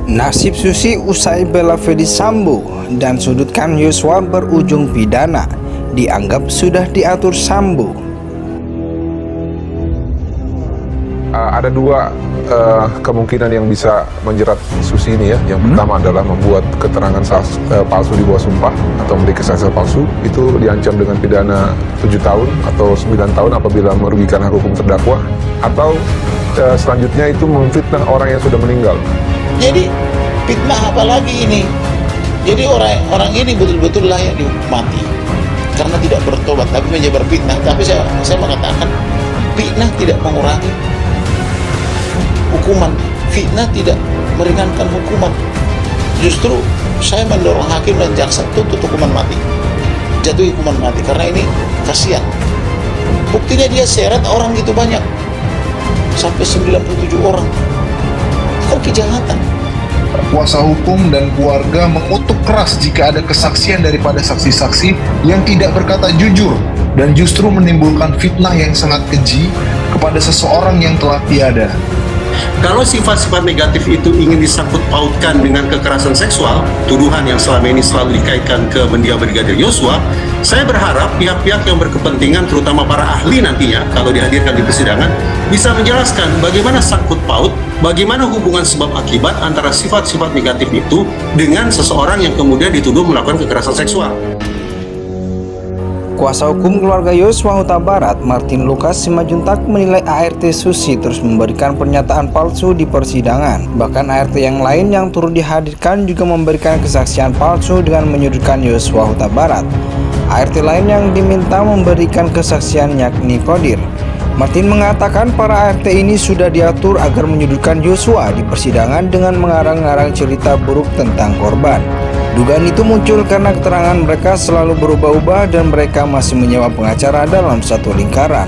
Nasib Susi usai bela Ferdy Sambo dan sudutkan Yosua berujung pidana, dianggap sudah diatur Sambo. Ada dua kemungkinan yang bisa menjerat Susi ini ya. Yang pertama adalah membuat keterangan palsu di bawah sumpah atau memberi kesaksian palsu. Itu diancam dengan pidana 7 tahun atau 9 tahun apabila merugikan hak hukum terdakwa. Atau selanjutnya itu memfitnah orang yang sudah meninggal. Jadi fitnah apa lagi ini? Jadi orang ini betul-betul layak dihukum mati karena tidak bertobat tapi menyebar fitnah. Tapi saya mengatakan fitnah tidak mengurangi hukuman, fitnah tidak meringankan hukuman. Justru saya mendorong hakim dan jaksa tuntut hukuman mati, jatuhi hukuman mati karena ini kasihan. Buktinya dia seret orang gitu banyak, sampai 97 orang. Kan kejahatan. Kuasa hukum dan keluarga mengutuk keras jika ada kesaksian daripada saksi-saksi yang tidak berkata jujur dan justru menimbulkan fitnah yang sangat keji kepada seseorang yang telah tiada. Kalau sifat-sifat negatif itu ingin disangkut pautkan dengan kekerasan seksual, tuduhan yang selama ini selalu dikaitkan ke mendiang Brigadir Yosua, saya berharap pihak-pihak yang berkepentingan, terutama para ahli nantinya, kalau dihadirkan di persidangan, bisa menjelaskan bagaimana sangkut paut, bagaimana hubungan sebab akibat antara sifat-sifat negatif itu dengan seseorang yang kemudian dituduh melakukan kekerasan seksual. Kuasa hukum keluarga Yosua Huta Barat, Martin Lucas Simajuntak, menilai ART Susi terus memberikan pernyataan palsu di persidangan. Bahkan ART yang lain yang turut dihadirkan juga memberikan kesaksian palsu dengan menyudutkan Yosua Huta Barat. ART lain yang diminta memberikan kesaksian yakni Kodir. Martin mengatakan para ART ini sudah diatur agar menyudutkan Yosua di persidangan dengan mengarang-arang cerita buruk tentang korban. Dugaan itu muncul karena keterangan mereka selalu berubah-ubah dan mereka masih menyewa pengacara dalam satu lingkaran.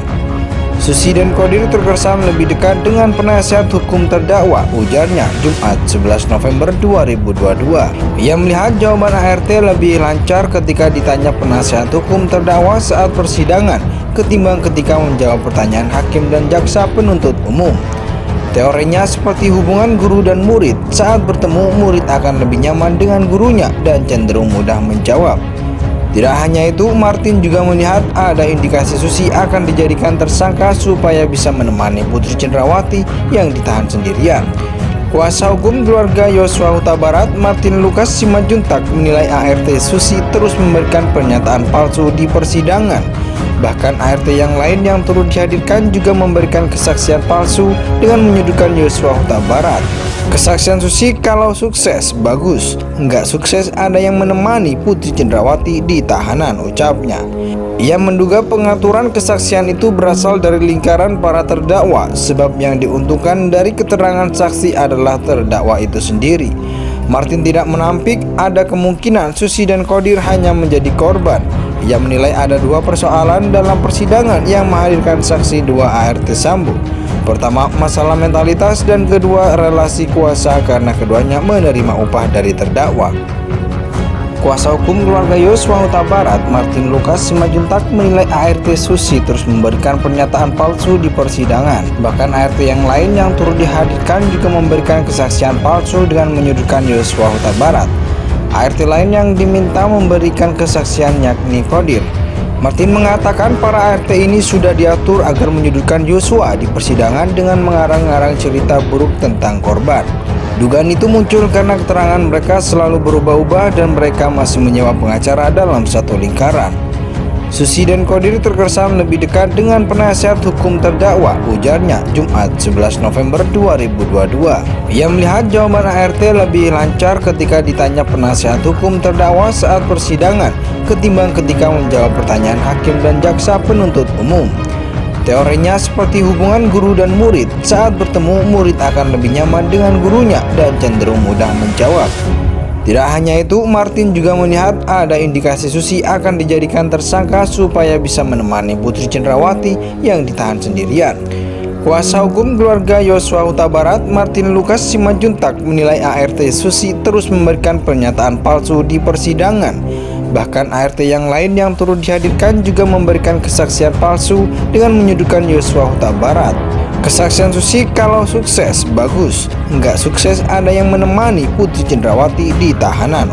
Susi dan Kodir terkesan lebih dekat dengan penasihat hukum terdakwa, ujarnya Jumat 11 November 2022. Ia melihat jawaban ART lebih lancar ketika ditanya penasihat hukum terdakwa saat persidangan ketimbang ketika menjawab pertanyaan hakim dan jaksa penuntut umum. Teorinya seperti hubungan guru dan murid, saat bertemu murid akan lebih nyaman dengan gurunya dan cenderung mudah menjawab. Tidak hanya itu, Martin juga melihat ada indikasi Susi akan dijadikan tersangka supaya bisa menemani Putri Cenrawati yang ditahan sendirian. Kuasa hukum keluarga Yosua Huta Barat, Martin Lucas Simajuntak, menilai ART Susi terus memberikan pernyataan palsu di persidangan. Bahkan ART yang lain yang turut dihadirkan juga memberikan kesaksian palsu dengan menyudutkan Yosua Huta Barat. Kesaksian Susi kalau sukses, bagus. Enggak sukses, ada yang menemani Putri Cenrawati di tahanan, ucapnya. Ia menduga pengaturan kesaksian itu berasal dari lingkaran para terdakwa, sebab yang diuntungkan dari keterangan saksi adalah terdakwa itu sendiri. Martin tidak menampik ada kemungkinan Susi dan Kodir hanya menjadi korban. Ia menilai ada dua persoalan dalam persidangan yang menghadirkan saksi dua ART Sambo. Pertama, masalah mentalitas, dan kedua, relasi kuasa karena keduanya menerima upah dari terdakwa. Kuasa hukum keluarga Yosua Huta Barat, Martin Lucas Simajuntak, menilai ART Susi terus memberikan pernyataan palsu di persidangan. Bahkan ART yang lain yang turut dihadirkan juga memberikan kesaksian palsu dengan menyudutkan Yosua Huta Barat. ART lain yang diminta memberikan kesaksian yakni Kodir. Martin mengatakan para ART ini sudah diatur agar menyudutkan Yosua di persidangan dengan mengarang-arang cerita buruk tentang korban. Dugaan itu muncul karena keterangan mereka selalu berubah-ubah dan mereka masih menyewa pengacara dalam satu lingkaran. Susi dan Kodir terkesan lebih dekat dengan penasihat hukum terdakwa, ujarnya Jumat 11 November 2022. Ia melihat jawaban ART lebih lancar ketika ditanya penasihat hukum terdakwa saat persidangan ketimbang ketika menjawab pertanyaan hakim dan jaksa penuntut umum. Teorinya seperti hubungan guru dan murid, saat bertemu murid akan lebih nyaman dengan gurunya dan cenderung mudah menjawab. Tidak hanya itu, Martin juga melihat ada indikasi Susi akan dijadikan tersangka supaya bisa menemani Putri Cenrawati yang ditahan sendirian. Kuasa hukum keluarga Yosua Huta Barat, Martin Lucas Simajuntak, menilai ART Susi terus memberikan pernyataan palsu di persidangan. Bahkan ART yang lain yang turut dihadirkan juga memberikan kesaksian palsu dengan menyudutkan Yosua Huta Barat. Kesaksian Susi kalau sukses bagus, nggak sukses ada yang menemani Putri Cendrawati di tahanan.